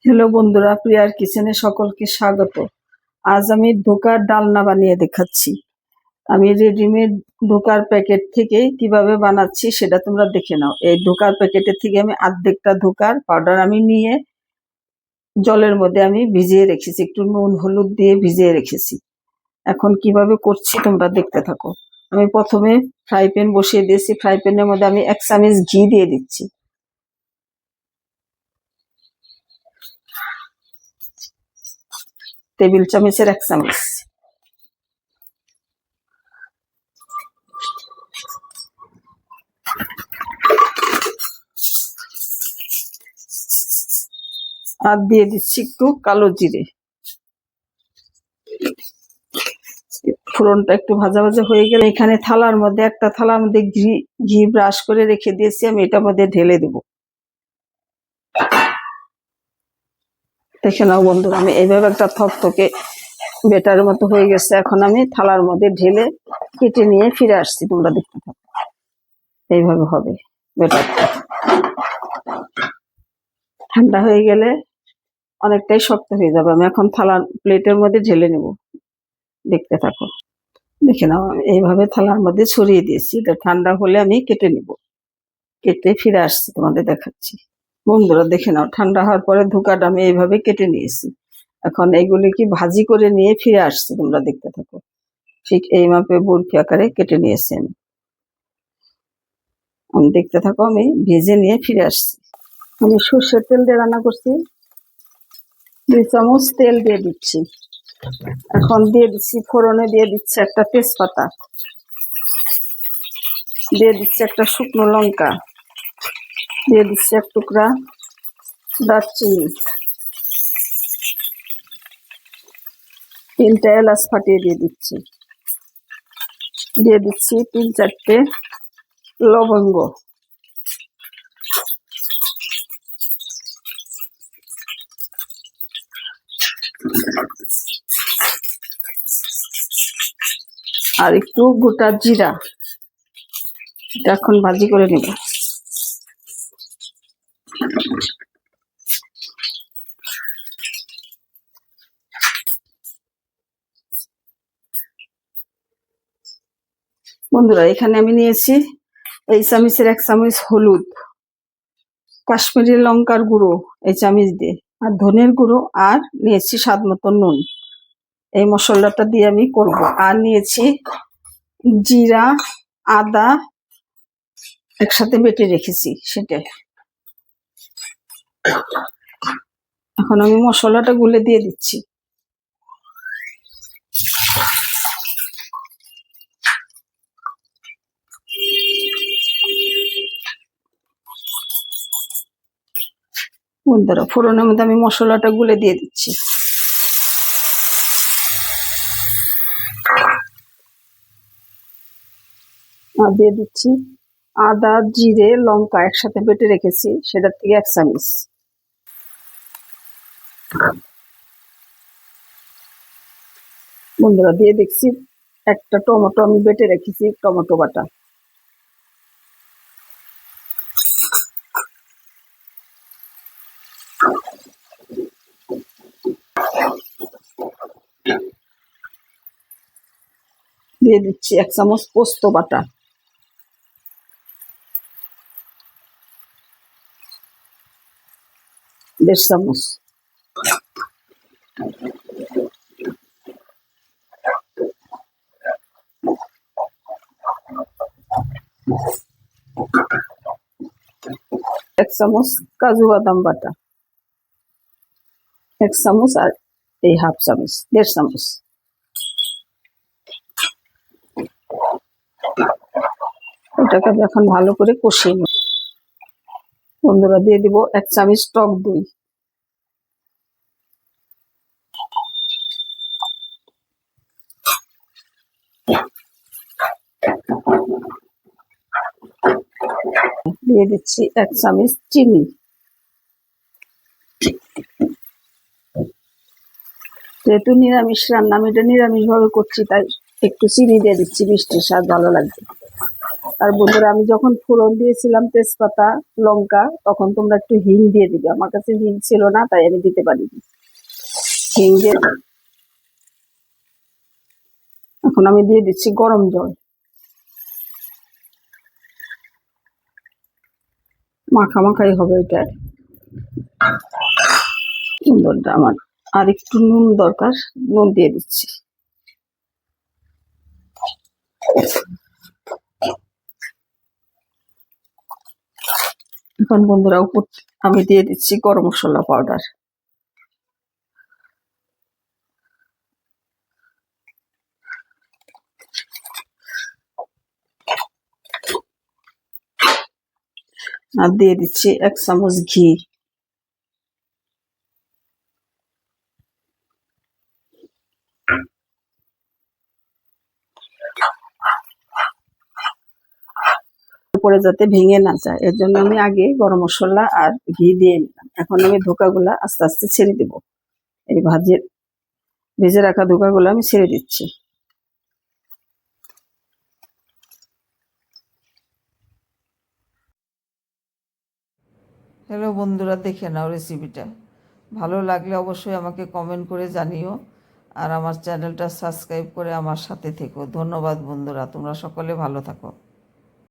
Hello বন্ধুরা, প্রিয়ার কিচেনে সকলকে স্বাগত। আজ আমি ধোকার ডালনা বানিয়ে দেখাচ্ছি। আমি রেডিমেড ধোকার প্যাকেট থেকে কিভাবে বানাচ্ছি সেটা তোমরা দেখে নাও। এই ধোকার প্যাকেটের থেকে আমি অর্ধেকটা ধোকার পাউডার আমি নিয়ে জলের মধ্যে আমি ভিজিয়ে রেখেছি, একটু নুন হলুদ দিয়ে ভিজিয়ে রেখেছি। এখন কিভাবে করছি তোমরা দেখতে থাকো। আমি প্রথমে ফ্রাই প্যান বসিয়ে দিয়েছি। ফ্রাই প্যানের মধ্যে আমি 1 চামচ ঘি দিয়ে দিচ্ছি। টেবিল চামচের 1 চামচ। আর দিয়ে দিচ্ছি একটু কালো জিরে। ফোড়নটা একটু ভাজা ভাজা হয়ে গেলে এখানে থালার মধ্যে একটা থালার মধ্যে ঘি ব্রাশ করে রেখে দিয়েছি, আমি এটার মধ্যে ঢেলে দেব। দেখে নাও বন্ধুরা, আমি এইভাবে একটা থকথকে বেটারের মতো হয়ে গেছে। এখন আমি থালার মধ্যে ঢেলে কেটে নিয়ে ফিরে আসছি, তোমরা দেখতে থাকো। এইভাবে হবে বেটারটা। ঠান্ডা হয়ে গেলে অনেকটাই শক্ত হয়ে যাবে। আমি এখন থালার প্লেটের মধ্যে ঢেলে নেব, দেখতে থাকো। দেখে নাও, আমি এইভাবে থালার মধ্যে ছড়িয়ে দিয়েছি। এটা ঠান্ডা হলে আমি কেটে নিব। কেটে ফিরে আসছি, তোমাদের দেখাচ্ছি। বন্ধুরা দেখে নাও, ঠান্ডা হওয়ার পরে ধোকাটা আমি এইভাবে কেটে নিয়েছি। এখন এইগুলি কি ভাজি করে নিয়ে ফিরে আসছি, তোমরা দেখতে থাকো। ঠিক এই মাপে বরফি আকারে কেটে নিয়েছি আমি দেখতে থাকো। আমি ভেজে নিয়ে ফিরে আসছি। আমি সর্ষের তেল দিয়ে রান্না করছি। 2 চামচ তেল দিয়ে দিচ্ছি। এখন দিয়ে দিচ্ছি ফোড়নে, দিয়ে দিচ্ছি একটা তেজপাতা, দিয়ে দিচ্ছি একটা শুকনো লঙ্কা, দিয়ে দিচ্ছি 1 টুকরা দারচিনি, 3টা এলাচ ফাটিয়ে দিয়ে দিচ্ছি, দিয়ে দিচ্ছি 3-4টে লবঙ্গ, আর একটু গোটা জিরা। এটা এখন ভাজি করে নেব। বন্ধুরা এখানে আমি নিয়েছি এই চামচের 1 চামচ হলুদ, কাশ্মীরি লঙ্কার গুঁড়ো এই চামচ দিয়ে, আর ধনের গুঁড়ো, আর নিয়েছি স্বাদ মতো নুন। এই মশলাটা দিয়ে আমি করব। আর নিয়েছি জিরা আদা একসাথে বেটে রেখেছি, সেটা। এখন আমি মশলাটা গুলে দিয়ে দিচ্ছি। বন্ধুরা ফোড়নের মধ্যে আমি মশলাটা গুলে দিয়ে দিচ্ছি। আর দিয়ে দিচ্ছি আদা জিরে লঙ্কা একসাথে বেটে রেখেছি, সেটার থেকে 1 চামচ। বন্ধুরা দিয়ে দেখছি একটা টমেটো আমি বেটে রেখেছি, টমেটো বাটা। দিয়ে দিচ্ছি 1 চামচ পোস্ত বাটা, দেড় চামচ। এক চামচ কাজু বাদাম বাটা, 1 চামচ, আর এই হাফ চামচ, দেড় চামচ। এটাকে এখন ভালো করে কষিয়ে নেব। বন্ধুরা দিয়ে দিব 1 চামচ টক দই, দিয়ে দিচ্ছি 1 চামচ চিনি। যেহেতু নিরামিষ রান্না, আমি এটা নিরামিষ ভাবে করছি, তাই একটু চিনি দিয়ে দিচ্ছি, মিষ্টির স্বাদ ভালো লাগবে। আর বন্ধুরা, আমি যখন ফোড়ন দিয়েছিলাম তেজপাতা লঙ্কা, তখন তোমরা একটু হিং দিয়ে দিবে। আমার কাছে হিং ছিল না, তাই আমি দিতে পারিনি হিং দিয়ে। এখন আমি দিয়ে দিচ্ছি গরম জল। মাখা মাখাই হবে এটা সুন্দরটা আমার। আর একটু নুন দরকার, নুন দিয়ে দিচ্ছি। এখন বন্ধুরা, উপর আমি দিয়ে দিচ্ছি গরম মশলা পাউডার। আর দিয়ে দিচ্ছি 1 চামচ ঘি। উপরে যাতে ভেঙে না যায়, এর জন্য আমি আগে গরম মশলা আর ঘি দিয়ে নিলাম। এখন আমি ধোকাগুলা আস্তে আস্তে ছেড়ে দিব। এই ভেজে রাখা ধোকাগুলো আমি ছেড়ে দিচ্ছি। হ্যালো বন্ধুরা, দেখে নাও রেসিপিটা। ভালো লাগলে অবশ্যই আমাকে কমেন্ট করে জানিও, আর আমার চ্যানেলটা সাবস্ক্রাইব করে আমার সাথে থেকো। ধন্যবাদ বন্ধুরা, তোমরা সকলে ভালো থাকো।